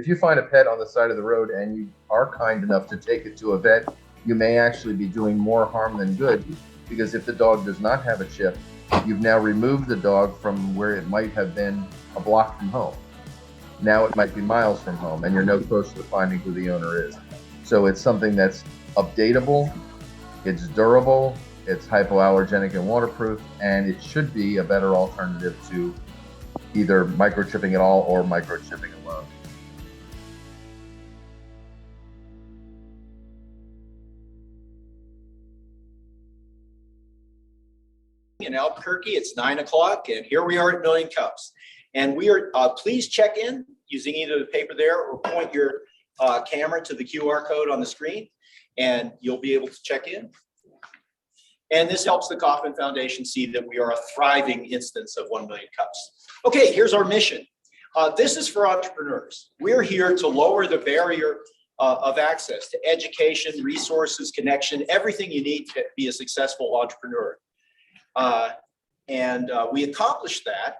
if you find a pet on the side of the road and you are kind enough to take it to a vet, you may actually be doing more harm than good, because if the dog does not have a chip, you've now removed the dog from where it might have been a block from home. Now it might be miles from home, and you're no closer to finding who the owner is. So it's something that's updatable, it's durable, it's hypoallergenic and waterproof, and it should be a better alternative to either microchipping at all or microchipping alone. In Albuquerque, it's 9 o'clock, and here we are at Million Cups. And we are, please check in using either the paper there or point your camera to the QR code on the screen, and you'll be able to check in. And this helps the Kauffman Foundation see that we are a thriving instance of 1 Million Cups. Okay, here's our mission. This is for entrepreneurs. We're here to lower the barrier of access to education, resources, connection, everything you need to be a successful entrepreneur. We accomplished that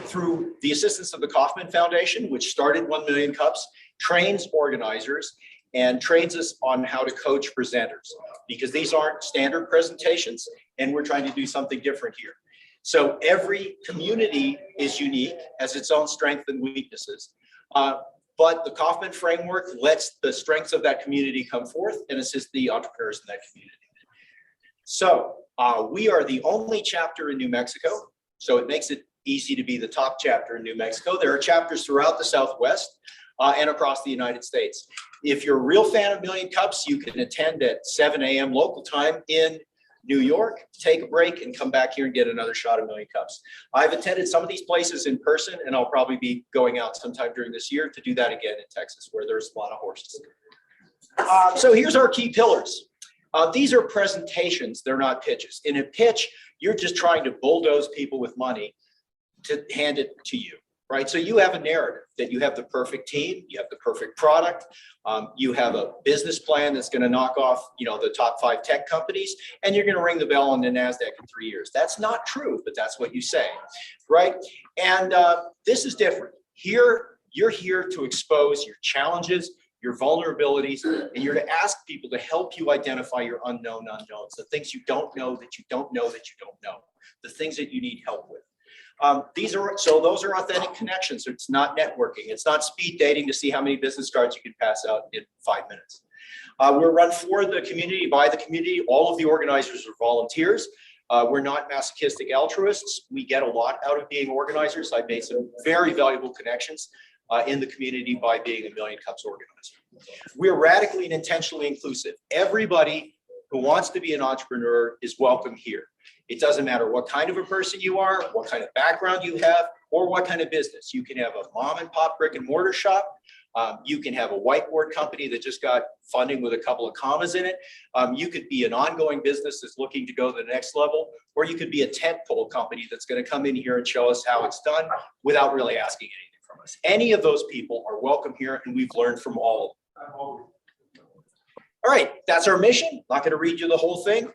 through the assistance of the Kauffman Foundation, which started 1 Million Cups, trains organizers, and trains us on how to coach presenters, because these aren't standard presentations, and we're trying to do something different here. So every community is unique, has its own strengths and weaknesses. But the Kauffman framework lets the strengths of that community come forth and assist the entrepreneurs in that community. So we are the only chapter in New Mexico, so it makes it easy to be the top chapter in New Mexico. There are chapters throughout the Southwest and across the United States. If you're a real fan of Million Cups, you can attend at 7 a.m. local time in New York, take a break, and come back here and get another shot of Million Cups. I've attended some of these places in person, and I'll probably be going out sometime during this year to do that again in Texas, where there's a lot of horses. So here's our key pillars. These are presentations, they're not pitches. In a pitch, you're just trying to bulldoze people with money to hand it to you, right? So you have a narrative that you have the perfect team, you have the perfect product, you have a business plan that's going to knock off, the top 5 tech companies, and you're going to ring the bell on the NASDAQ in 3 years. That's not true, but that's what you say, right? And this is different. Here, you're here to expose your challenges, your vulnerabilities, and you're to ask people to help you identify your unknown unknowns, the things you don't know that you don't know that you don't know, the things that you need help with. Those are authentic connections. It's not networking. It's not speed dating to see how many business cards you can pass out in 5 minutes. We're run for the community, by the community. All of the organizers are volunteers. We're not masochistic altruists. We get a lot out of being organizers. I've made some very valuable connections in the community by being a Million Cups organizer. We're radically and intentionally inclusive. Everybody who wants to be an entrepreneur is welcome here. It doesn't matter what kind of a person you are, what kind of background you have, or what kind of business. You can have a mom and pop brick and mortar shop. You can have a whiteboard company that just got funding with a couple of commas in it. You could be an ongoing business that's looking to go to the next level, or you could be a tentpole company that's going to come in here and show us how it's done without really asking anything from us. Any of those people are welcome here, and we've learned from all of them. All right, that's our mission. Not going to read you the whole thing.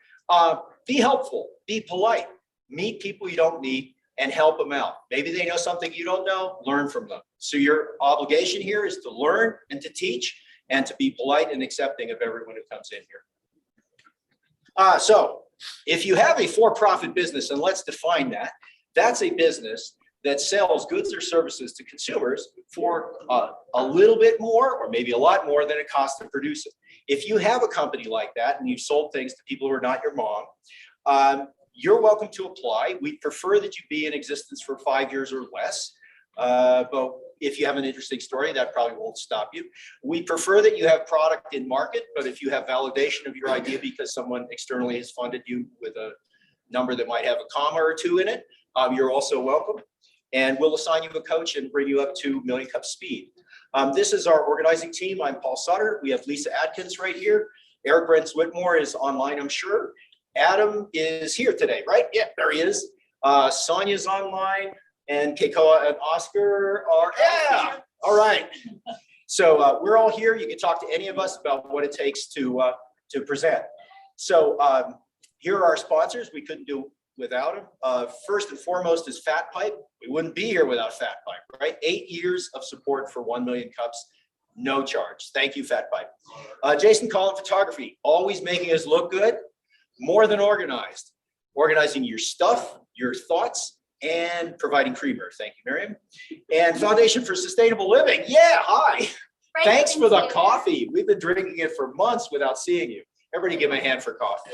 Be helpful, be polite, meet people you don't meet, and help them out. Maybe they know something you don't know, learn from them. So your obligation here is to learn and to teach and to be polite and accepting of everyone who comes in here. So if you have a for-profit business, and let's define that, that's a business that sells goods or services to consumers for a little bit more or maybe a lot more than it costs to produce it. If you have a company like that and you've sold things to people who are not your mom, you're welcome to apply. We prefer that you be in existence for 5 years or less. But if you have an interesting story, that probably won't stop you. We prefer that you have product in market, but if you have validation of your idea because someone externally has funded you with a number that might have a comma or two in it, you're also welcome. And we'll assign you a coach and bring you up to Million Cup speed. This is our organizing team. I'm Paul Sutter. We have Lisa Atkins right here. Eric Brents Whitmore is online, I'm sure. Adam is here today, right? Yeah, there he is. Sonia's online, and Keikoa and Oscar are, yeah, all right. So we're all here. You can talk to any of us about what it takes to present. So here are our sponsors. We couldn't do without him. First and foremost is Fat Pipe. We wouldn't be here without Fat Pipe, right? 8 years of support for 1 Million Cups, no charge. Thank you, Fat Pipe. Jason Collin Photography, always making us look good, more than organized. Organizing your stuff, your thoughts, and providing creamer. Thank you, Miriam. And Foundation for Sustainable Living. Yeah, hi. Thanks for the coffee. We've been drinking it for months without seeing you. Everybody give me a hand for coffee.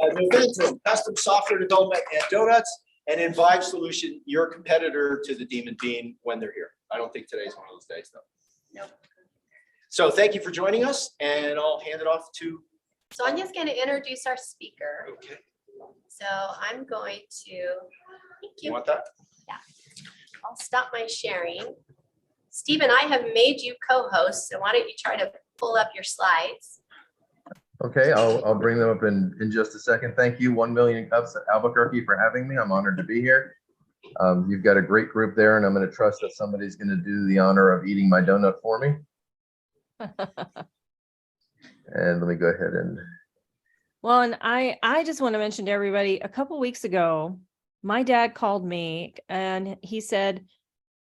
Noventum, custom software development and donuts, and Invive Solution, your competitor to the Demon Bean when they're here. I don't think today's one of those days, though. Nope. So thank you for joining us, and I'll hand it off to. Sonia's going to introduce our speaker. Okay. So I'm going to, thank You you. want that? I'll stop my sharing. Steve and I have made you co-host, so why don't you try to pull up your slides? Okay, I'll bring them up in just a second. Thank you, 1 Million Cups Albuquerque, for having me. I'm honored to be here. You've got a great group there, and I'm going to trust that somebody's going to do the honor of eating my donut for me. And let me go ahead and. Well, and I just want to mention to everybody, a couple weeks ago, my dad called me and he said,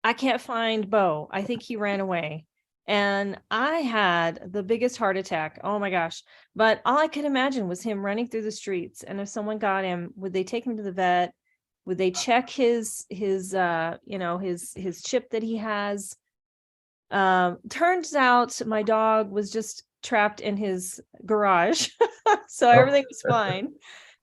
I can't find Bo. I think he ran away. And I had the biggest heart attack. Oh my gosh. But all I could imagine was him running through the streets. And if someone got him, would they take him to the vet? Would they check his chip that he has? Turns out my dog was just trapped in his garage. So everything was fine.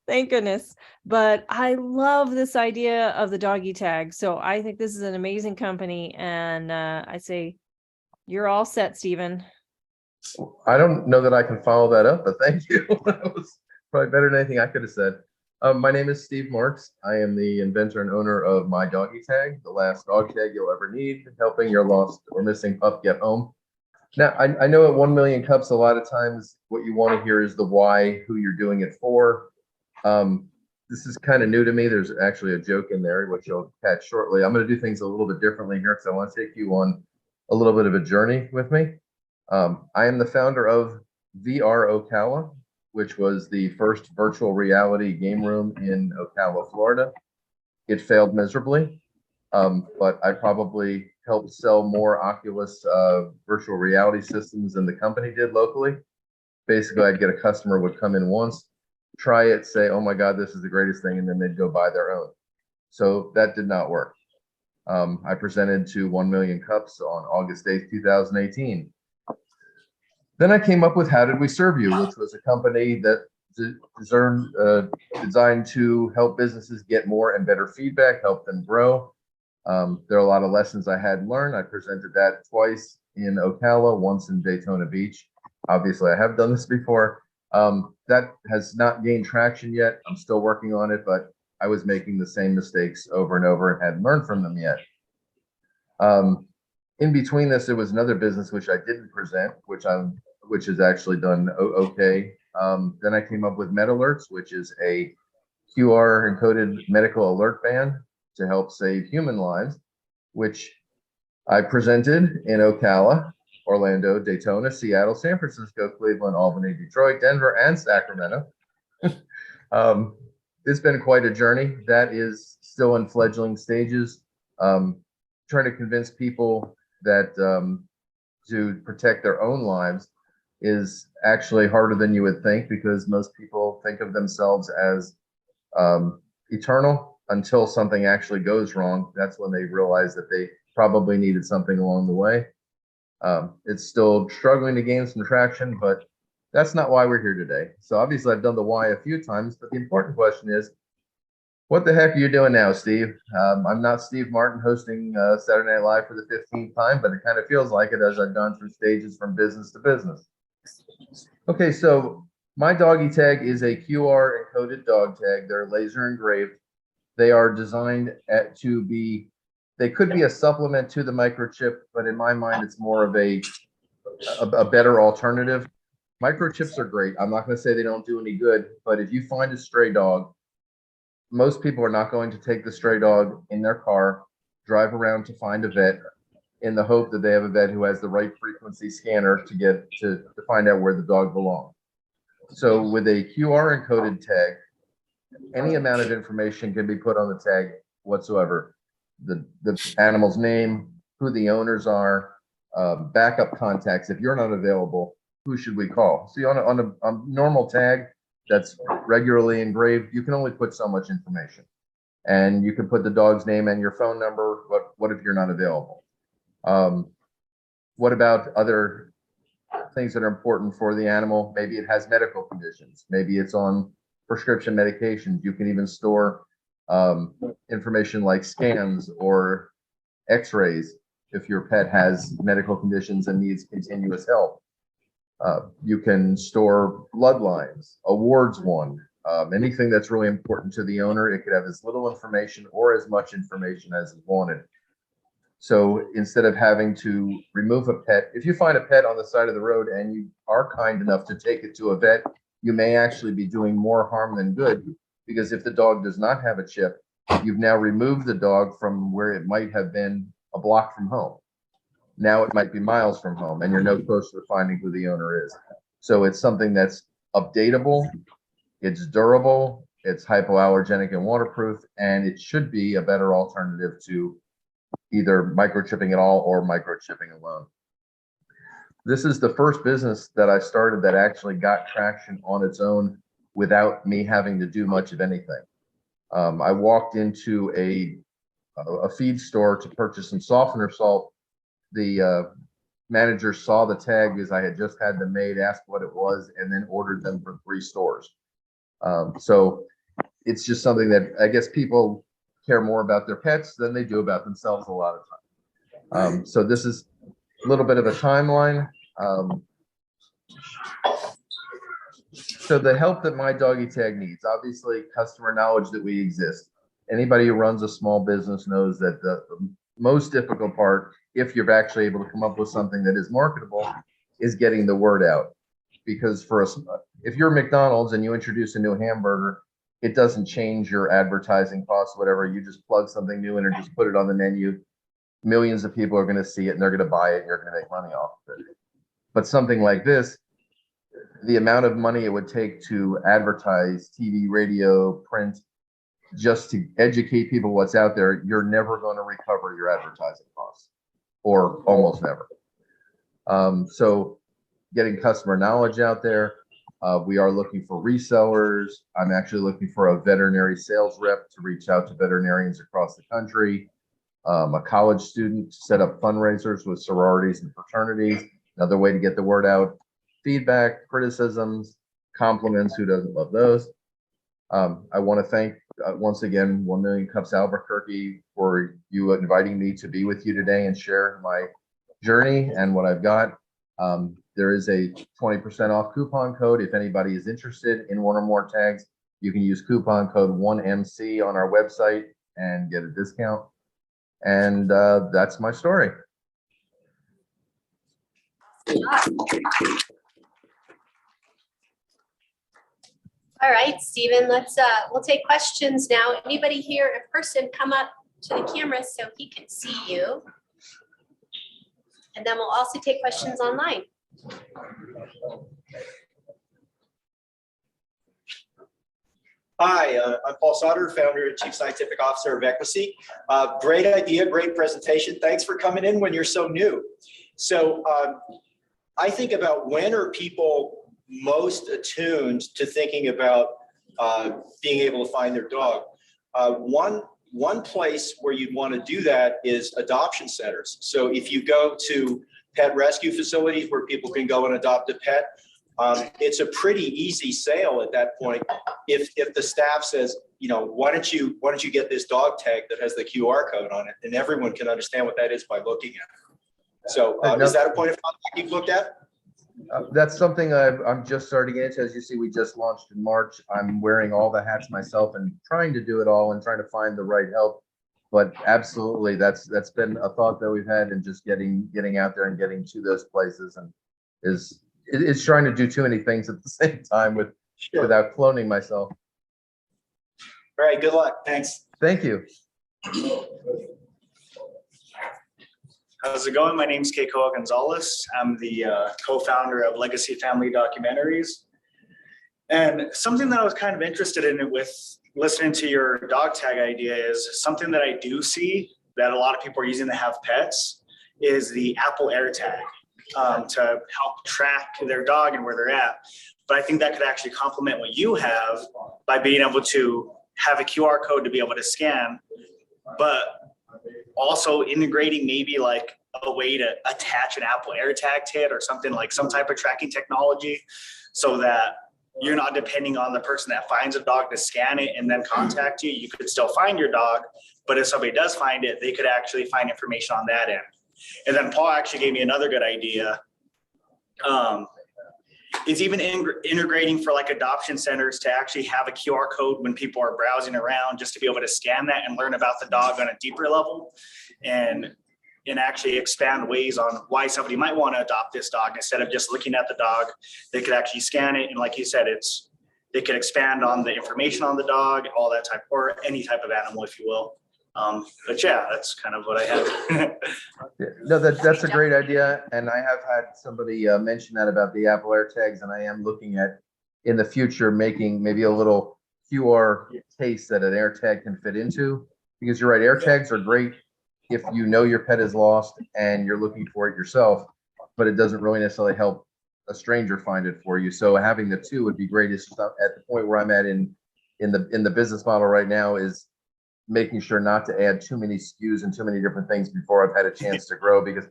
Thank goodness. But I love this idea of the doggy tag. So I think this is an amazing company. And I say, you're all set, Stephen. I don't know that I can follow that up, but thank you. That was probably better than anything I could have said. My name is Steve Marks. I am the inventor and owner of My Doggy Tag, the last dog tag you'll ever need, helping your lost or missing pup get home. Now, I know at 1 Million Cups, a lot of times what you want to hear is the why, who you're doing it for. This is kind of new to me. There's actually a joke in there, which you'll catch shortly. I'm going to do things a little bit differently here because I want to take you on a little bit of a journey with me. I am the founder of VR Ocala, which was the first virtual reality game room in Ocala, Florida. It failed miserably, but I probably helped sell more Oculus virtual reality systems than the company did locally. Basically, I'd get a customer would come in once, try it, say, oh my God, this is the greatest thing, and then they'd go buy their own. So that did not work. I presented to 1 Million Cups on August 8th, 2018. Then I came up with How Did We Serve You, which was a company that designed to help businesses get more and better feedback, help them grow. There are a lot of lessons I had learned. I presented that twice in Ocala, once in Daytona Beach. Obviously, I have done this before. That has not gained traction yet. I'm still working on it, but I was making the same mistakes over and over and hadn't learned from them yet. In between this, there was another business which I didn't present, which is actually done okay. Then I came up with MedAlerts, which is a QR encoded medical alert band to help save human lives, which I presented in Ocala, Orlando, Daytona, Seattle, San Francisco, Cleveland, Albany, Detroit, Denver, and Sacramento. It's been quite a journey. That is still in fledgling stages. Trying to convince people that to protect their own lives is actually harder than you would think, because most people think of themselves as eternal until something actually goes wrong. That's when they realize that they probably needed something along the way. It's still struggling to gain some traction, but that's not why we're here today. So obviously I've done the why a few times, but the important question is, what the heck are you doing now, Steve? I'm not Steve Martin hosting Saturday Night Live for the 15th time, but it kind of feels like it as I've gone through stages from business to business. Okay, so My Doggy Tag is a QR encoded dog tag. They're laser engraved. They are designed they could be a supplement to the microchip, but in my mind, it's more of a better alternative. Microchips are great. I'm not going to say they don't do any good, but if you find a stray dog, most people are not going to take the stray dog in their car, drive around to find a vet in the hope that they have a vet who has the right frequency scanner to find out where the dog belongs. So with a QR encoded tag, any amount of information can be put on the tag whatsoever. The animal's name, who the owners are, backup contacts. If you're not available, who should we call? See, on a normal tag that's regularly engraved, you can only put so much information. And you can put the dog's name and your phone number, but what if you're not available? What about other things that are important for the animal? Maybe it has medical conditions. Maybe it's on prescription medications. You can even store information like scans or x-rays if your pet has medical conditions and needs continuous help. You can store bloodlines, awards won, anything that's really important to the owner. It could have as little information or as much information as is wanted. So instead of having to remove a pet, if you find a pet on the side of the road and you are kind enough to take it to a vet, you may actually be doing more harm than good, because if the dog does not have a chip, you've now removed the dog from where it might have been a block from home. Now it might be miles from home and you're no closer to finding who the owner is. So it's something that's updatable, it's durable, it's hypoallergenic and waterproof, and it should be a better alternative to either microchipping at all or microchipping alone. This is the first business that I started that actually got traction on its own without me having to do much of anything. I walked into a feed store to purchase some softener salt. The manager saw the tag because I had just had them made, asked what it was, and then ordered them for 3 stores. So it's just something that I guess people care more about their pets than they do about themselves a lot of times. So this is a little bit of a timeline. So the help that My Doggy Tag needs, obviously customer knowledge that we exist. Anybody who runs a small business knows that the most difficult part, if you're actually able to come up with something that is marketable, is getting the word out. Because if you're McDonald's and you introduce a new hamburger, it doesn't change your advertising costs, whatever. You just plug something new in or just put it on the menu. Millions of people are going to see it and they're going to buy it and you're going to make money off of it. But something like this, the amount of money it would take to advertise TV, radio, print, just to educate people what's out there, you're never going to recover your advertising costs, or almost never. So getting customer knowledge out there. We are looking for resellers. I'm actually looking for a veterinary sales rep to reach out to veterinarians across the country. A college student to set up fundraisers with sororities and fraternities. Another way to get the word out. Feedback, criticisms, compliments. Who doesn't love those? I want to thank once again 1 Million Cups Albuquerque for you inviting me to be with you today and share my journey and what I've got. There is a 20% off coupon code. If anybody is interested in one or more tags, you can use coupon code 1MC on our website and get a discount. And that's my story. All right, Stephen, we'll take questions now. Anybody here in person, come up to the camera so he can see you. And then we'll also take questions online. Hi, I'm Paul Sauter, founder and chief scientific officer of Equisy. Great idea, great presentation. Thanks for coming in when you're so new. So I think about, when are people most attuned to thinking about being able to find their dog? One place where you'd want to do that is adoption centers. So if you go to pet rescue facilities where people can go and adopt a pet, it's a pretty easy sale at that point. If the staff says, you know, why don't you get this dog tag that has the QR code on it, and everyone can understand what that is by looking at it. So is that a point of contact you've looked at? That's something I'm just starting into. As you see, we just launched in March. I'm wearing all the hats myself and trying to do it all and trying to find the right help. But absolutely, that's been a thought that we've had, and just getting out there and getting to those places, and it's trying to do too many things at the same time without cloning myself. All right, good luck. Thanks. Thank you. How's it going? My name is Keikoa Gonzalez. I'm the co-founder of Legacy Family Documentaries. And something that I was kind of interested in with listening to your dog tag idea is something that I do see that a lot of people are using to have pets is the Apple AirTag to help track their dog and where they're at. But I think that could actually complement what you have by being able to have a QR code to be able to scan, but also integrating maybe like a way to attach an Apple AirTag to it or something, like some type of tracking technology, so that you're not depending on the person that finds a dog to scan it and then contact you. You could still find your dog, but if somebody does find it, they could actually find information on that end. And then Paul actually gave me another good idea. It's even integrating for like adoption centers to actually have a QR code when people are browsing around, just to be able to scan that and learn about the dog on a deeper level, and actually expand ways on why somebody might want to adopt this dog. Instead of just looking at the dog, they could actually scan it. And like you said, they could expand on the information on the dog, all that type, or any type of animal, if you will. But yeah, that's kind of what I have. Yeah, no, that's a great idea. And I have had somebody mention that about the Apple AirTags, and I am looking at in the future making maybe a little QR case that an AirTag can fit into, because you're right, AirTags are great if you know your pet is lost and you're looking for it yourself, but it doesn't really necessarily help a stranger find it for you. So having the two would be great. It's just at the point where I'm at in the business model right now is making sure not to add too many SKUs and too many different things before I've had a chance to grow, because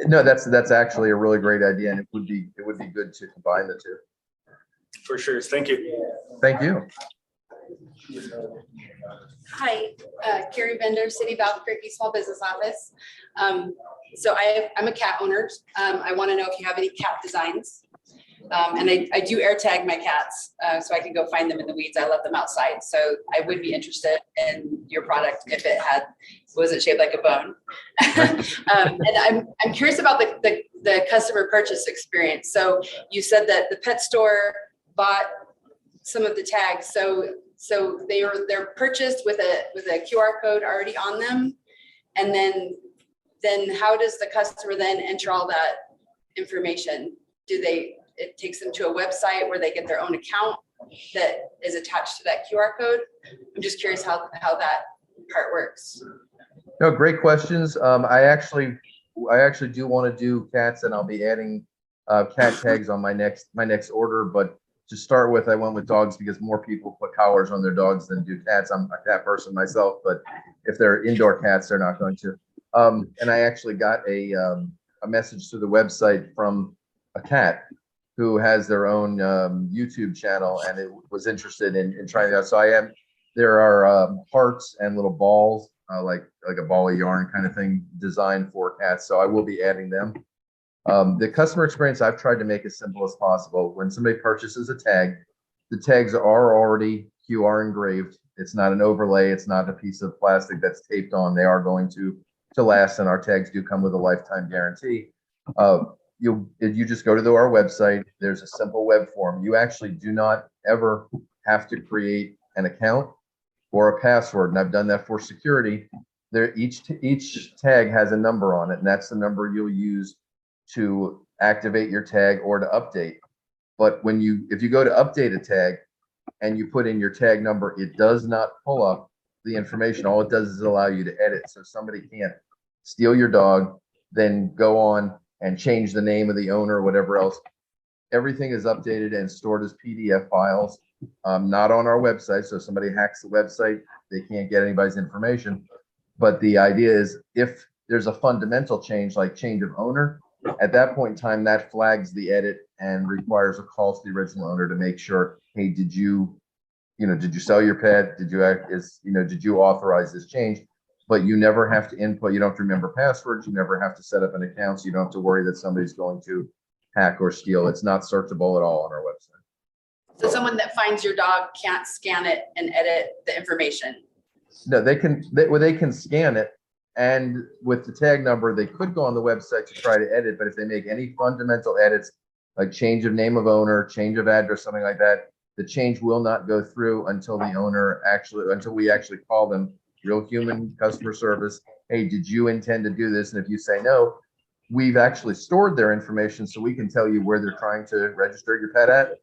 no, that's actually a really great idea, and it would be good to combine the two. For sure. Thank you. Thank you. Hi, Carrie Bender, City of Albuquerque Small Business Office. So I'm a cat owner. I want to know if you have any cat designs. And I do air tag my cats, so I can go find them in the weeds. I love them outside. So I would be interested in your product if it was it shaped like a bone. And I'm curious about the customer purchase experience. So you said that the pet store bought some of the tags. So they're purchased with a QR code already on them. And then how does the customer then enter all that information? It takes them to a website where they get their own account that is attached to that QR code? I'm just curious how that part works. No, great questions. I actually do want to do cats, and I'll be adding cat tags on my next order. But to start with, I went with dogs because more people put collars on their dogs than do cats. I'm a cat person myself, but if they're indoor cats, they're not going to. And I actually got a message through the website from a cat who has their own YouTube channel, and it was interested in trying that. So there are hearts and little balls, like a ball of yarn kind of thing designed for cats. So I will be adding them. The customer experience I've tried to make as simple as possible. When somebody purchases a tag, the tags are already QR engraved. It's not an overlay. It's not a piece of plastic that's taped on. They are going to last, and our tags do come with a lifetime guarantee. You just go to our website. There's a simple web form. You actually do not ever have to create an account or a password, and I've done that for security. Each tag has a number on it, and that's the number you'll use to activate your tag or to update. But if you go to update a tag and you put in your tag number, it does not pull up the information. All it does is allow you to edit, so somebody can't steal your dog, then go on and change the name of the owner or whatever else. Everything is updated and stored as PDF files, not on our website. So if somebody hacks the website, they can't get anybody's information. But the idea is if there's a fundamental change, like change of owner, at that point in time, that flags the edit and requires a call to the original owner to make sure, hey, did you sell your pet? Did you authorize this change? But you never have to input. You don't have to remember passwords. You never have to set up an account. So you don't have to worry that somebody's going to hack or steal. It's not searchable at all on our website. So someone that finds your dog can't scan it and edit the information. No, they can scan it, and with the tag number, they could go on the website to try to edit. But if they make any fundamental edits, like change of name of owner, change of address, something like that, the change will not go through until we actually call them. Real human customer service. Hey, did you intend to do this? And if you say no, we've actually stored their information so we can tell you where they're trying to register your pet at.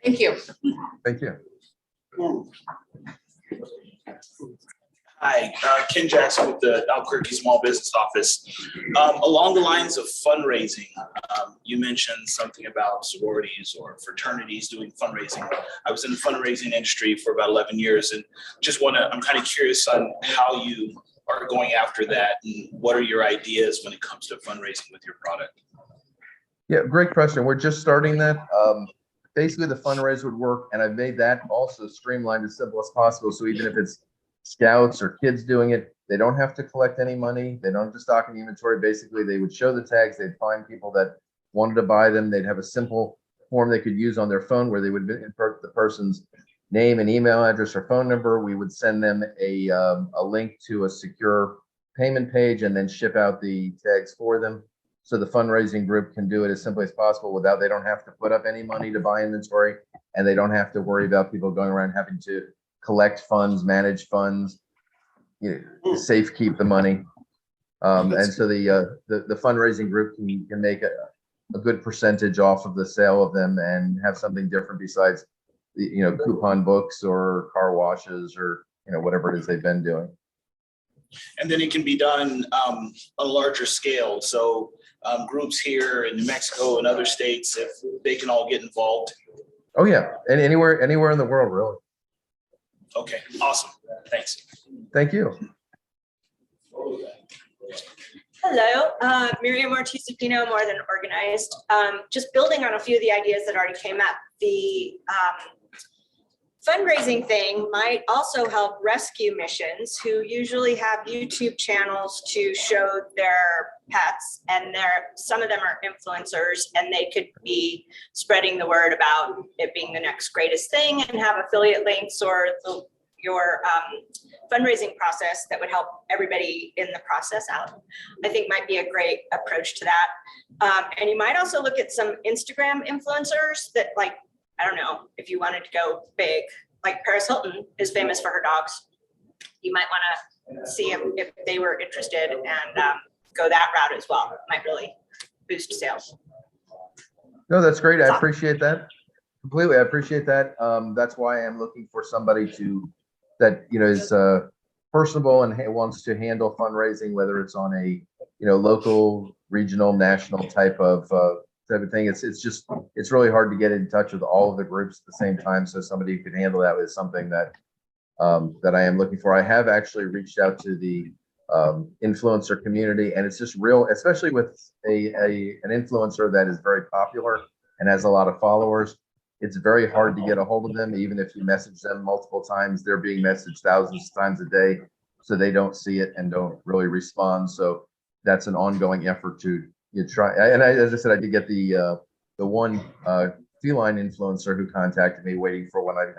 Thank you. Thank you. Hi, Ken Jackson with the Albuquerque Small Business Office. Along the lines of fundraising, you mentioned something about sororities or fraternities doing fundraising. I was in the fundraising industry for about 11 years and I'm kind of curious on how you are going after that and what are your ideas when it comes to fundraising with your product? Yeah, great question. We're just starting that. Basically, the fundraiser would work, and I've made that also streamlined as simple as possible. So even if it's scouts or kids doing it, they don't have to collect any money. They don't have to stock any inventory. Basically, they would show the tags. They'd find people that wanted to buy them. They'd have a simple form they could use on their phone where they would insert the person's name and email address or phone number. We would send them a link to a secure payment page and then ship out the tags for them. So the fundraising group can do it as simply as possible they don't have to put up any money to buy inventory, and they don't have to worry about people going around having to collect funds, manage funds, safe keep the money. And so the fundraising group can make a good percentage off of the sale of them and have something different besides the, coupon books or car washes or, whatever it is they've been doing. And then it can be done on a larger scale. So groups here in New Mexico and other states, if they can all get involved. Oh yeah, and anywhere in the world, really. Okay, awesome. Thanks. Thank you. Hello, Miriam Ortiz-Pino, More Than Organized. Just building on a few of the ideas that already came up, the fundraising thing might also help rescue missions who usually have YouTube channels to show their pets, and some of them are influencers, and they could be spreading the word about it being the next greatest thing and have affiliate links or your fundraising process that would help everybody in the process out. I think might be a great approach to that. And you might also look at some Instagram influencers that, like, I don't know, if you wanted to go big, like Paris Hilton is famous for her dogs. You might want to see if they were interested and go that route as well. It might really boost sales. No, that's great. I appreciate that completely. I appreciate that. That's why I'm looking for somebody that is personable and wants to handle fundraising, whether it's on a local, regional, national type of thing. It's really hard to get in touch with all of the groups at the same time. So somebody who can handle that is something that I am looking for. I have actually reached out to the influencer community, and it's just real, especially with an influencer that is very popular and has a lot of followers. It's very hard to get a hold of them. Even if you message them multiple times, they're being messaged thousands of times a day, so they don't see it and don't really respond. So that's an ongoing effort to try. And as I said, I did get the one feline influencer who contacted me, waiting for when I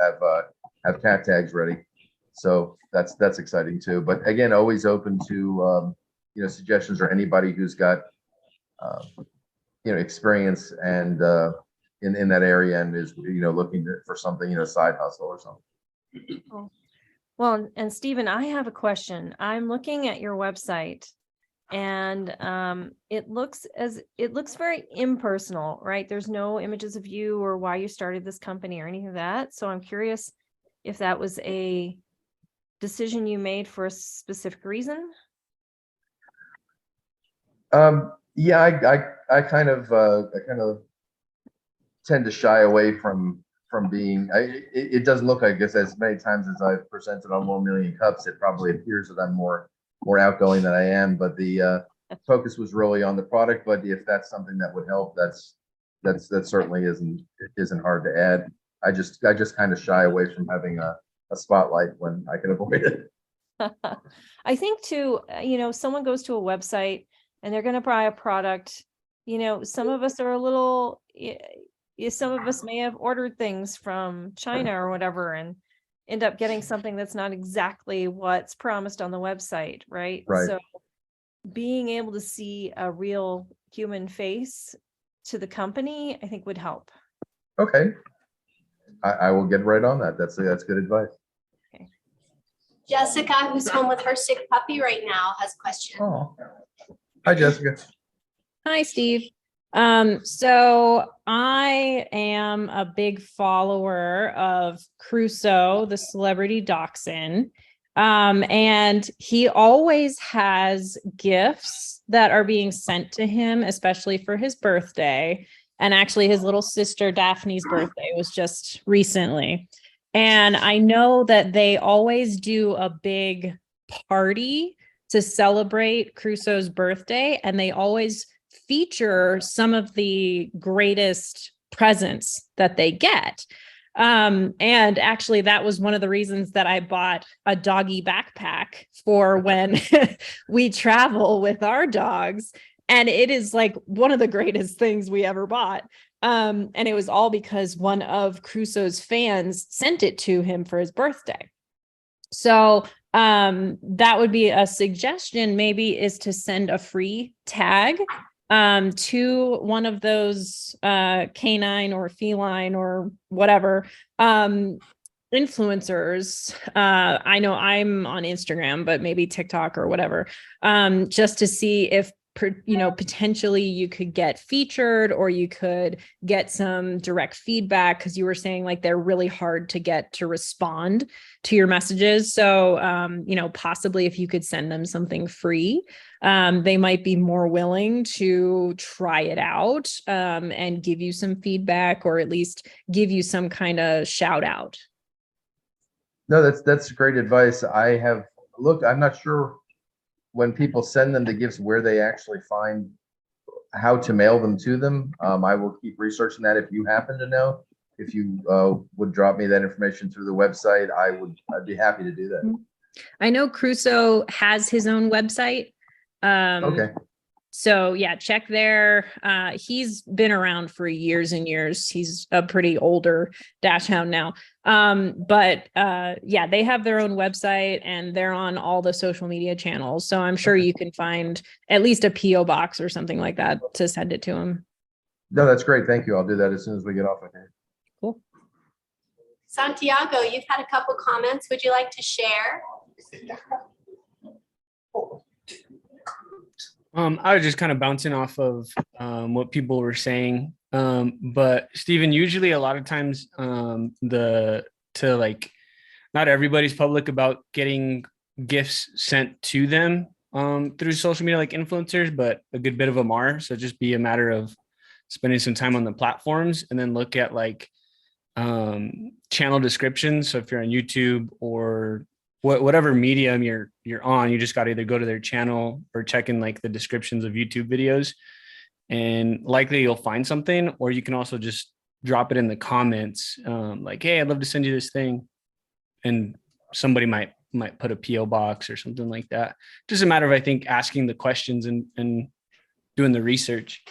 have cat tags ready. So that's exciting too. But again, always open to suggestions or anybody who's got experience and in that area and is looking for something, side hustle or something. Well, and Stephen, I have a question. I'm looking at your website, and it looks very impersonal, right? There's no images of you or why you started this company or anything of that. So I'm curious if that was a decision you made for a specific reason. Yeah, I kind of tend to shy away from being. It doesn't look, I guess, as many times as I've presented on 1 Million Cups, it probably appears that I'm more outgoing than I am. But the focus was really on the product. But if that's something that would help, that certainly isn't hard to add. I just kind of shy away from having a spotlight when I can avoid it. I think too, someone goes to a website and they're going to buy a product. Some of us are a little. Some of us may have ordered things from China or whatever and end up getting something that's not exactly what's promised on the website, right? Right. So being able to see a real human face to the company, I think would help. Okay. I will get right on that. That's good advice. Okay. Jessica, who's home with her sick puppy right now, has questions. Oh, hi, Jessica. Hi, Steve. So I am a big follower of Crusoe, the celebrity dachshund. And he always has gifts that are being sent to him, especially for his birthday. And actually, his little sister Daphne's birthday was just recently. And I know that they always do a big party to celebrate Crusoe's birthday, and they always feature some of the greatest presents that they get. And actually, that was one of the reasons that I bought a doggy backpack for when we travel with our dogs. And it is like one of the greatest things we ever bought. And it was all because one of Crusoe's fans sent it to him for his birthday. So that would be a suggestion, maybe, is to send a free tag to one of those canine or feline or whatever influencers. I know I'm on Instagram, but maybe TikTok or whatever, just to see if potentially you could get featured, or you could get some direct feedback, because you were saying like they're really hard to get to respond to your messages. So possibly if you could send them something free, they might be more willing to try it out, and give you some feedback, or at least give you some kind of shout out. No, that's great advice. I have looked, I'm not sure when people send them the gifts where they actually find how to mail them to them. I will keep researching that. If you happen to know, if you would drop me that information through the website, I'd be happy to do that. I know Crusoe has his own website. Okay. So yeah, check there. He's been around for years and years. He's a pretty older dachshund now. But yeah, they have their own website and they're on all the social media channels. So I'm sure you can find at least a PO box or something like that to send it to him. No, that's great. Thank you. I'll do that as soon as we get off of here. Cool. Santiago, you've had a couple comments. Would you like to share? I was just kind of bouncing off of what people were saying. But Stephen, usually a lot of times not everybody's public about getting gifts sent to them through social media like influencers, but a good bit of them are. So just be a matter of spending some time on the platforms and then look at like channel descriptions. So if you're on YouTube or whatever medium you're on, you just got to either go to their channel or check in like the descriptions of YouTube videos, and likely you'll find something. Or you can also just drop it in the comments, like, hey, I'd love to send you this thing, and somebody might put a PO box or something like that. Just a matter of, I think, asking the questions and doing the research.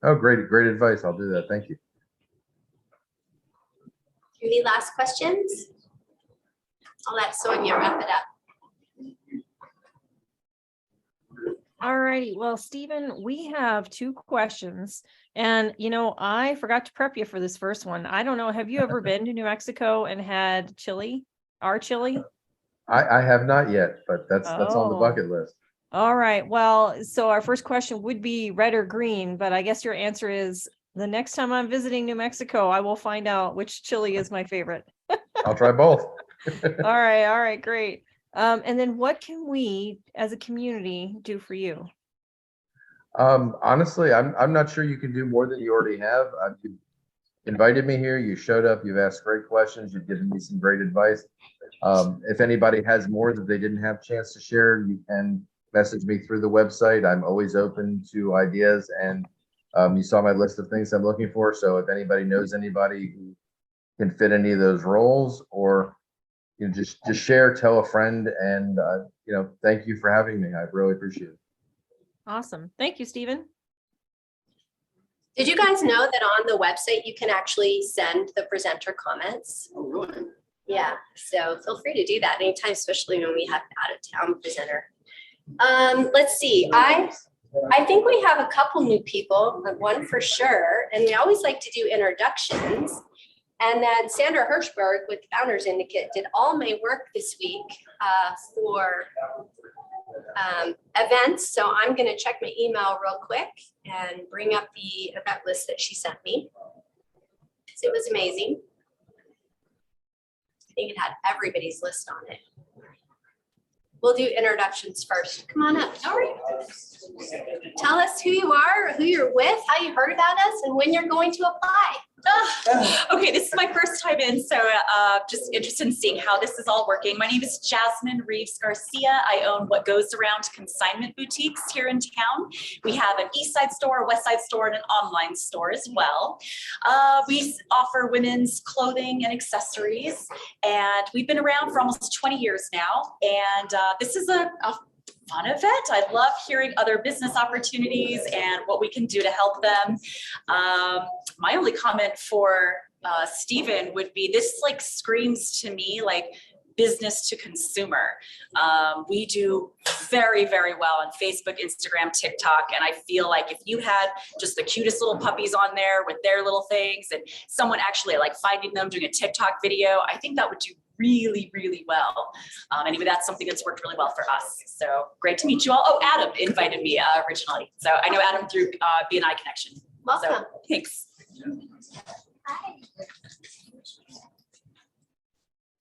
Oh, great advice. I'll do that. Thank you. Any last questions? I'll let Sonia wrap it up. All righty. Well, Stephen, we have 2 questions. And, I forgot to prep you for this first one. I don't know. Have you ever been to New Mexico and had chili? Our chili? I have not yet, but that's on the bucket list. All right. Well, so our first question would be red or green, but I guess your answer is the next time I'm visiting New Mexico, I will find out which chili is my favorite. I'll try both. All right, great. And then what can we as a community do for you? Honestly, I'm not sure you can do more than you already have. You invited me here, you showed up, you've asked great questions, you've given me some great advice. If anybody has more that they didn't have a chance to share, you can message me through the website. I'm always open to ideas, and you saw my list of things I'm looking for. So if anybody knows anybody who can fit any of those roles, or just share, tell a friend, and thank you for having me. I really appreciate it. Awesome. Thank you, Stephen. Did you guys know that on the website you can actually send the presenter comments? Oh, really? Yeah, so feel free to do that anytime, especially when we have an out of town presenter. Let's see. I think we have a couple new people, one for sure, and we always like to do introductions. And then Sandra Hirschberg with Founders Syndicate did all my work this week for events. So I'm gonna check my email real quick and bring up the event list that she sent me. It was amazing. I think it had everybody's list on it. We'll do introductions first. Come on up. All right. Tell us who you are, who you're with, how you heard about us, and when you're going to apply. Okay, this is my first time in, so just interested in seeing how this is all working. My name is Jasmine Reeves Garcia. I own What Goes Around Consignment Boutiques here in town. We have an East Side store, a West Side store, and an online store as well. We offer women's clothing and accessories, and we've been around for almost 20 years now. And this is a fun event. I love hearing other business opportunities and what we can do to help them. My only comment for Stephen would be this like screams to me like business to consumer. We do very, very well on Facebook, Instagram, TikTok. And I feel like if you had just the cutest little puppies on there with their little things and someone actually like finding them doing a TikTok video, I think that would do really, really well. Anyway, that's something that's worked really well for us. So great to meet you all. Oh, Adam invited me originally. So I know Adam through BNI Connection. Welcome. So, thanks.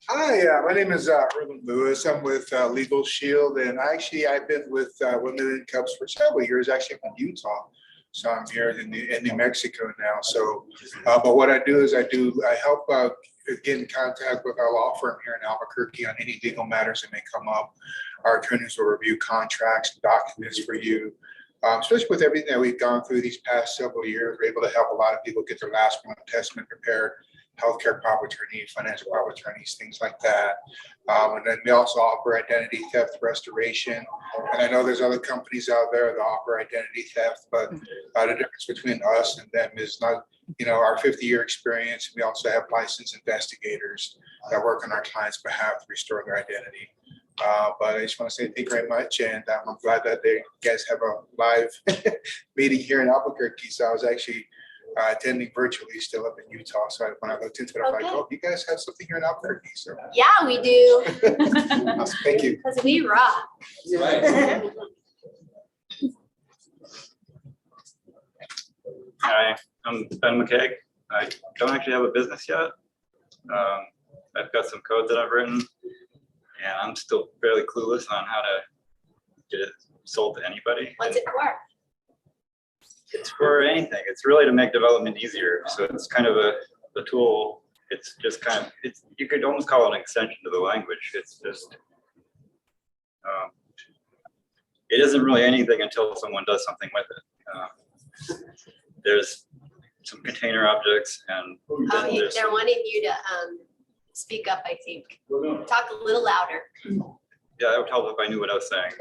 Hi, my name is Erwin Lewis. I'm with Legal Shield, and I've been with Million Cups for several years, actually in Utah. So I'm here in New Mexico now. So, but what I do is I help get in contact with our law firm here in Albuquerque on any legal matters that may come up. Our attorneys will review contracts, documents for you. Especially with everything that we've gone through these past several years, we're able to help a lot of people get their last will and testament prepared, healthcare power of attorney, financial power of attorneys, things like that. And then we also offer identity theft restoration. And I know there's other companies out there that offer identity theft, but the difference between us and them is not, our 50-year experience. We also have licensed investigators that work on our clients' behalf to restore their identity. But I just want to say thank you very much, and I'm glad that you guys have a live meeting here in Albuquerque. So I was actually attending virtually still up in Utah. So when I looked into it, I'm like, oh, you guys have something here in Albuquerque. So Yeah, we do. awesome. Thank you. Because we rock. Hi, I'm Ben McKeag. I don't actually have a business yet. I've got some code that I've written, and I'm still fairly clueless on how to get it sold to anybody. What's it for? It's for anything. It's really to make development easier. So it's kind of a tool. It's just you could almost call it an extension to the language. It's just, it isn't really anything until someone does something with it. There's some container objects and They're wanting you to speak up, I think. Talk a little louder. yeah, it would help if I knew what I was saying.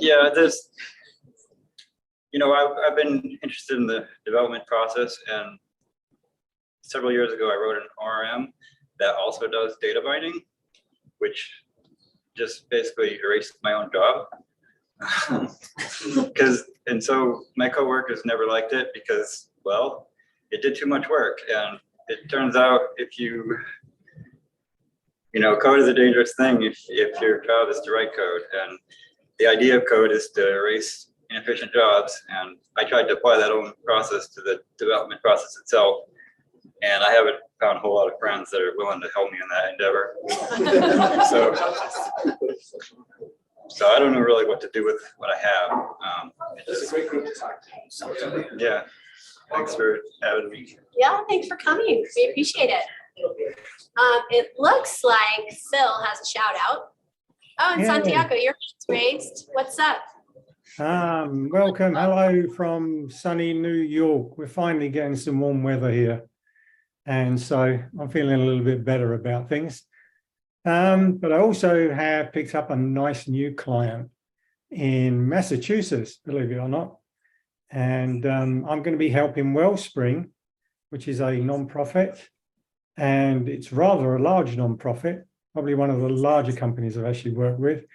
Yeah, there's, I've been interested in the development process, and several years ago I wrote an ORM that also does data binding, which just basically erased my own job. And so my coworkers never liked it because, well, it did too much work. And it turns out code is a dangerous thing if your job is to write code. And the idea of code is to erase inefficient jobs. And I tried to apply that own process to the development process itself. And I haven't found a whole lot of friends that are willing to help me in that endeavor. So I don't know really what to do with what I have. It's a great group to talk to. Yeah, thanks for having me. Yeah, thanks for coming. We appreciate it. It looks like Phil has a shout out. Oh, and Yeah. Santiago, your hand's raised. What's up? Welcome. Hello from sunny New York. We're finally getting some warm weather here. And so I'm feeling a little bit better about things. But I also have picked up a nice new client in Massachusetts, believe it or not. And I'm going to be helping Wellspring, which is a non-profit. And it's rather a large non-profit, probably one of the larger companies I've actually worked with.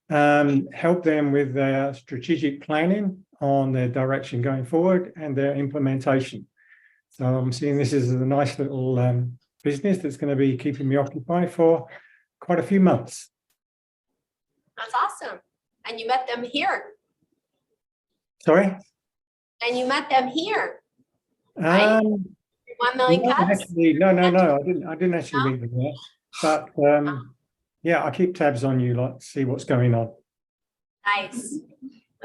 Help them with their strategic planning on their direction going forward and their implementation. So I'm seeing this as a nice little business that's going to be keeping me occupied for quite a few months. That's awesome. And you met them here. Sorry? And you met them here. Right? 1 million No, cups. actually, no. I didn't actually meet them there. But yeah, I keep tabs on you, like see what's going on. Nice.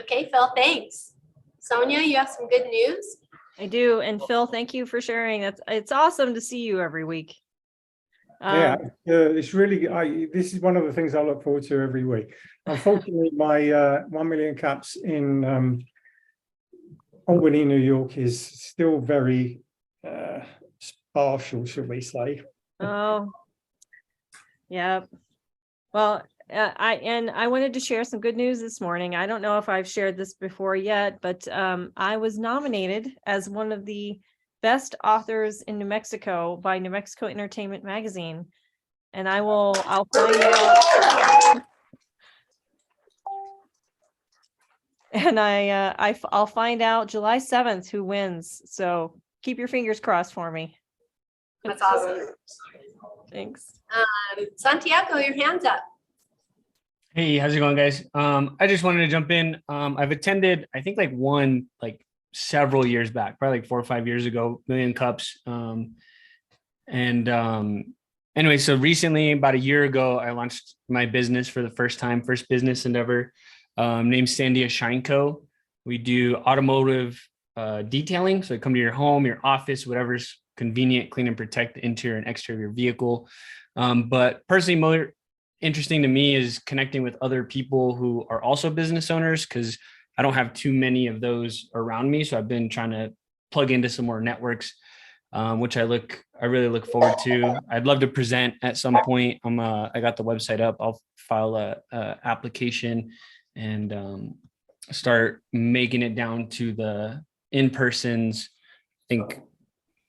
Okay, Phil, thanks. Sonia, you have some good news? I do. And Phil, thank you for sharing. It's awesome to see you every week. Yeah, it's really, this is one of the things I look forward to every week. Unfortunately, my 1 million cups in Albany, New York is still very partial, should we say. Oh, yeah. Well, I wanted to share some good news this morning. I don't know if I've shared this before yet, but I was nominated as one of the best authors in New Mexico by New Mexico Entertainment Magazine. And I'll find out. And I'll find out July 7th who wins. So keep your fingers crossed for me. That's awesome. Thanks. Santiago, your hand's up. Hey, how's it going, guys? I just wanted to jump in. I've attended, I think one several years back, probably like 4 or 5 years ago, Million Cups. Anyway, so recently, about a year ago, I launched my business for the first business endeavor, named Sandia Shine Co. We do automotive detailing. So I come to your home, your office, whatever's convenient, clean and protect the interior and exterior of your vehicle. But personally, more interesting to me is connecting with other people who are also business owners, because I don't have too many of those around me. So I've been trying to plug into some more networks, which I really look forward to. I'd love to present at some point. I got the website up. I'll file a application and start making it down to the in-persons. I think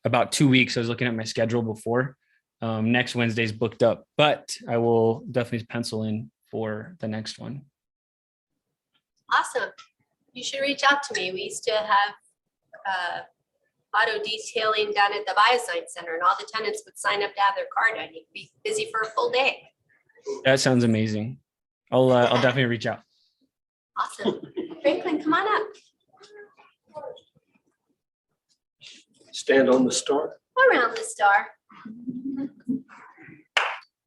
about 2 weeks. I was looking at my schedule before. Next Wednesday's booked up, but I will definitely pencil in for the next one. Awesome. You should reach out to me. We used to have auto detailing down at the BioScience Center, and all the tenants would sign up to have their car done. You'd be busy for a full day. That sounds amazing. I'll definitely reach out. Awesome. Franklin, come on up. Stand on the star. Around the star.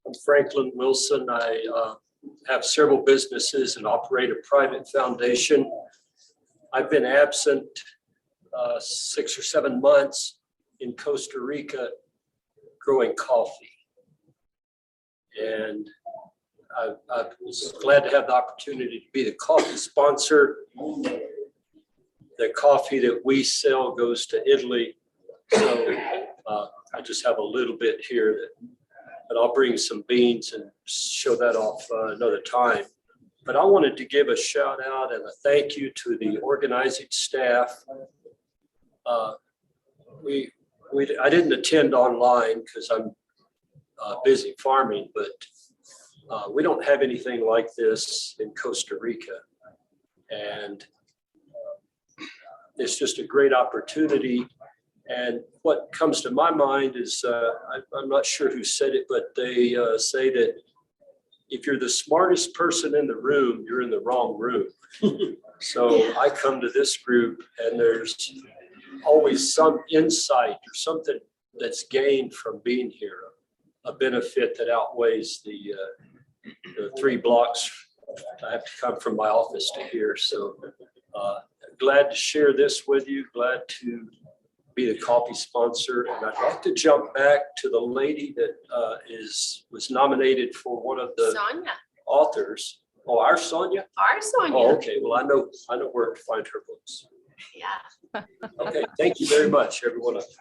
I'm Franklin Wilson. I have several businesses and operate a private foundation. I've been absent 6 or 7 months in Costa Rica growing coffee. And I was glad to have the opportunity to be the coffee sponsor. The coffee that we sell goes to Italy. So I just have a little bit here but I'll bring some beans and show that off another time. But I wanted to give a shout out and a thank you to the organizing staff. I didn't attend online because I'm busy farming, but we don't have anything like this in Costa Rica. And it's just a great opportunity. And what comes to my mind is, I'm not sure who said it, but they say that if you're the smartest person in the room, you're in the wrong room. So I come to this group and there's always some insight or something that's gained from being here, a benefit that outweighs the 3 blocks I have to come from my office to here. So glad to share this with you, glad to be the coffee sponsor. And I'd like to jump back to the lady that was nominated for one of the Sonia. authors. Oh, our Sonia? Our Sonia. Oh, okay. Well, I know where to find her books. Yeah. Okay. Thank you very much, everyone. Else?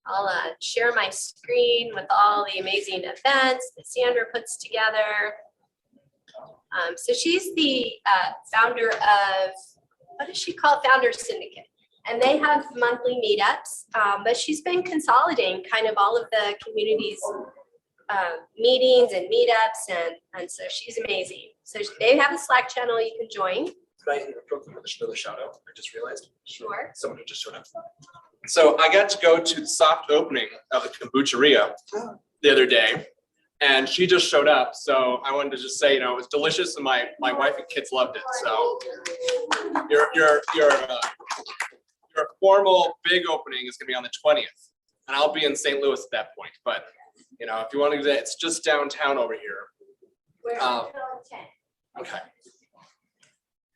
I'll share my screen with all the amazing events that Sandra puts together. So she's the founder of, what is she called? Founder Syndicate. And they have monthly meetups, but she's been consolidating kind of all of the community's meetings and meetups. And so she's amazing. So they have a Slack channel you can join. Could I another shout out? I just realized. Sure. Someone who just showed up. So I got to go to the soft opening of the kombucheria the other day, and she just showed up. So I wanted to just say, it was delicious, and my wife and kids loved it. So your formal big opening is going to be on the 20th, and I'll be in St. Louis at that point. But if you want to do that, it's just downtown over here. Okay.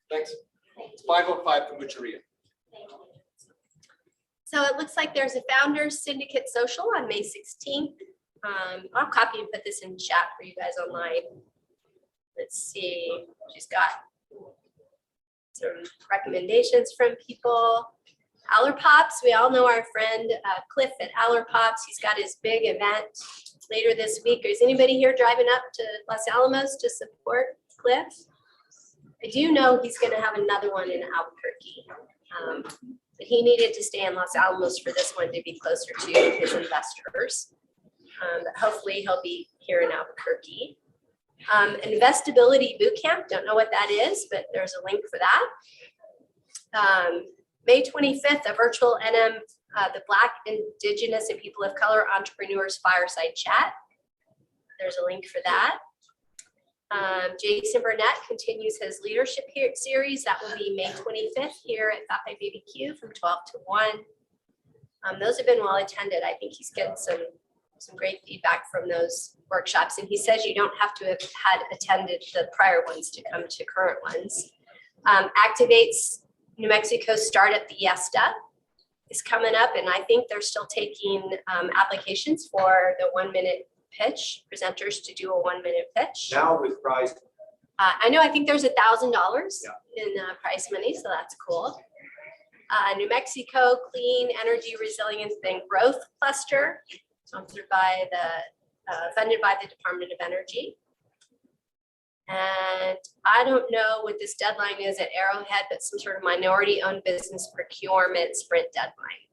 Thanks. It's 505 kombucheria. So it looks like there's a Founders Syndicate Social on May 16th. I'll copy and put this in chat for you guys online. Let's see, she's got some recommendations from people. Aller Pops, we all know our friend Cliff at Aller Pops. He's got his big event later this week. Is anybody here driving up to Los Alamos to support Cliff? I do know he's going to have another one in Albuquerque. But he needed to stay in Los Alamos for this one to be closer to his investors. But hopefully he'll be here in Albuquerque. Investability Bootcamp, don't know what that is, but there's a link for that. May 25th, a virtual NM, the Black, Indigenous, and People of Color Entrepreneurs Fireside Chat. There's a link for that. Jason Burnett continues his leadership series. That will be May 25th here at Fat Pie BBQ from 12 to 1. Those have been well attended. I think he's getting some great feedback from those workshops. And he says you don't have to have had attended the prior ones to come to current ones. Activates New Mexico Start at the Yesta is coming up. And I think they're still taking applications for the 1-minute pitch, presenters to do a 1-minute pitch. Now with prize. I know, I think there's $1,000 in prize money, so that's cool. New Mexico Clean Energy Resilience and Growth Cluster, sponsored by funded by the Department of Energy. And I don't know what this deadline is at Arrowhead, but some sort of minority-owned business procurement sprint deadline.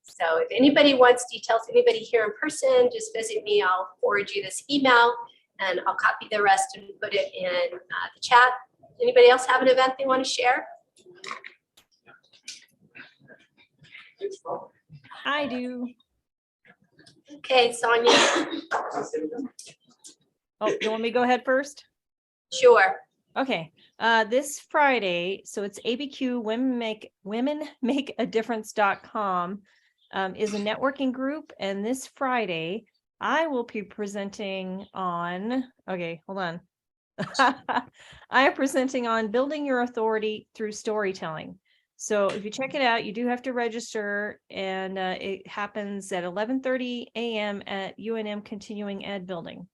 So if anybody wants details, anybody here in person, just visit me. I'll forward you this email and I'll copy the rest and put it in the chat. Anybody else have an event they want to share? I do. Okay, Sonia. Oh, you want me to go ahead first? Sure. Okay. This Friday, so it's ABQ womenmakeadifference.com is a networking group. And this Friday, I will be presenting on, okay, hold on. I am presenting on building your authority through storytelling. So if you check it out, you do have to register, and it happens at 11:30 a.m. at UNM Continuing Ed Building.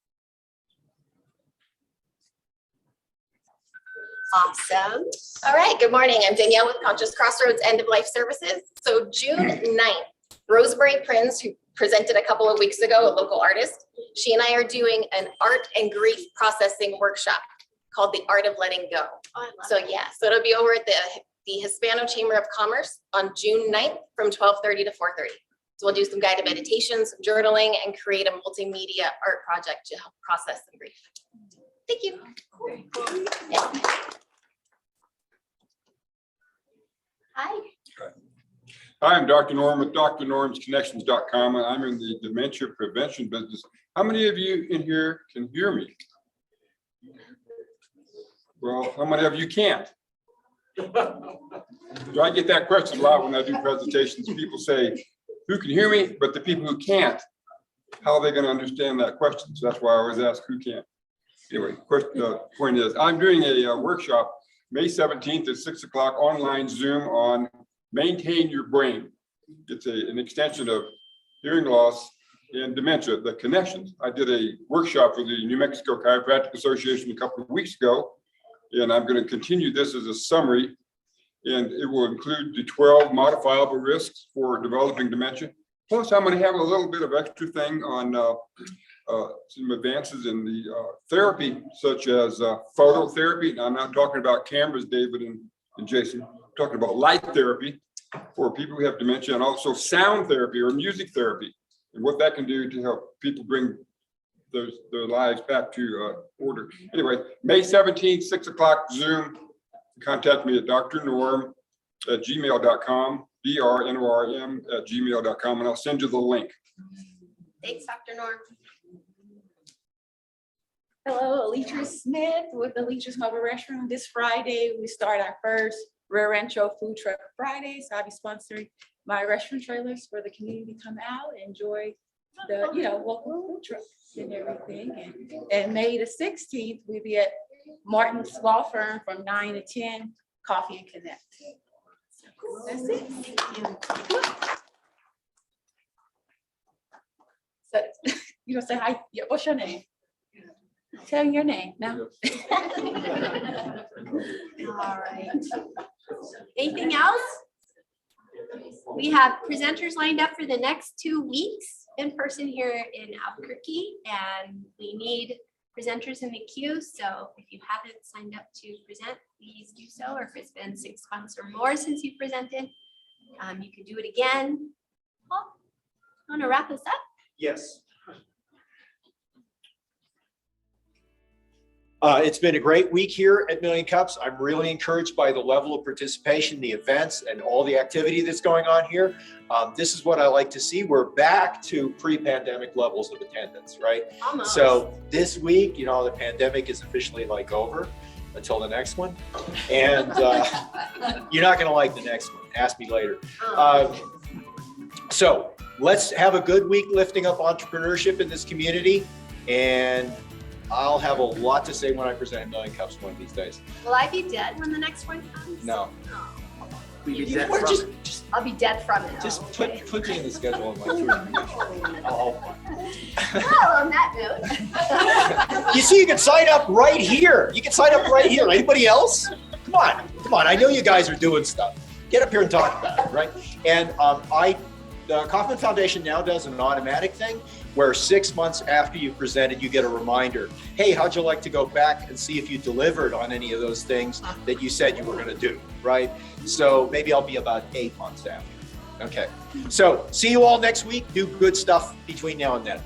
Awesome. All right, good morning. I'm Danielle with Conscious Crossroads End of Life Services. So June 9th, Rosemary Prince, who presented a couple of weeks ago, a local artist, she and I are doing an art and grief processing workshop called The Art of Letting Go. So yeah, so it'll be over at the Hispano Chamber of Commerce on June 9th from 12:30 to 4:30. So we'll do some guided meditations, some journaling, and create a multimedia art project to help process some grief. Thank you. Yeah. Hi. Hi, I'm Dr. Norm with drnormsconnections.com, and I'm in the dementia prevention business. How many of you in here can hear me? Well, how many of you can't? Do I get that question a lot when I do presentations? People say, who can hear me? But the people who can't, how are they going to understand that question? So that's why I always ask who can't. Anyway, the point is, I'm doing a workshop May 17th at 6 o'clock online Zoom on Maintain Your Brain. It's an extension of hearing loss and dementia, the connections. I did a workshop for the New Mexico Chiropractic Association a couple of weeks ago, and I'm going to continue this as a summary, and it will include the 12 modifiable risks for developing dementia. Plus, I'm going to have a little bit of extra thing on some advances in the therapy, such as phototherapy. Now, I'm not talking about cameras, David and Jason. I'm talking about light therapy for people who have dementia, and also sound therapy or music therapy, and what that can do to help people bring their lives back to order. Anyway, May 17th, 6 o'clock Zoom. Contact me at drnorm@gmail.com. brnorm@gmail.com, and I'll send you the link. Thanks, Dr. Norm. Hello, Alitra Smith with the Alitra Harbor Restaurant. This Friday, we start our first Rear Rancho Food Truck Friday. So I'll be sponsoring my restaurant trailers for the community to come out and enjoy the, local food trucks and everything. And May the 16th, we'll be at Martin's Law Firm from 9 to 10, Coffee and Connect. That's it. So you gonna say hi? Yeah, what's your name? Tell me your name now. All right. Anything else? We have presenters lined up for the next 2 weeks in person here in Albuquerque, and we need presenters in the queue. So if you haven't signed up to present, please do so. Or if it's been 6 months or more since you presented, you can do it again. Paul, you want to wrap us up? Yes. It's been a great week here at Million Cups. I'm really encouraged by the level of participation, the events, and all the activity that's going on here. This is what I like to see. We're back to pre-pandemic levels of attendance, right? Almost. So this week, the pandemic is officially over until the next one. And you're not going to like the next one. Ask me later. So let's have a good week lifting up entrepreneurship in this community. And I'll have a lot to say when I present Million Cups one of these days. Will I be dead when the next one comes? No. I'll be dead from it. Just okay. put me in the schedule of my tour. Well, on that note. You see, you can sign up right here. You can sign up right here. Anybody else? Come on. I know you guys are doing stuff. Get up here and talk about it, right? And the Kauffman Foundation now does an automatic thing where 6 months after you presented, you get a reminder. Hey, how'd you like to go back and see if you delivered on any of those things that you said you were going to do, right? So maybe I'll be about 8 months after. Okay. So see you all next week. Do good stuff between now and then.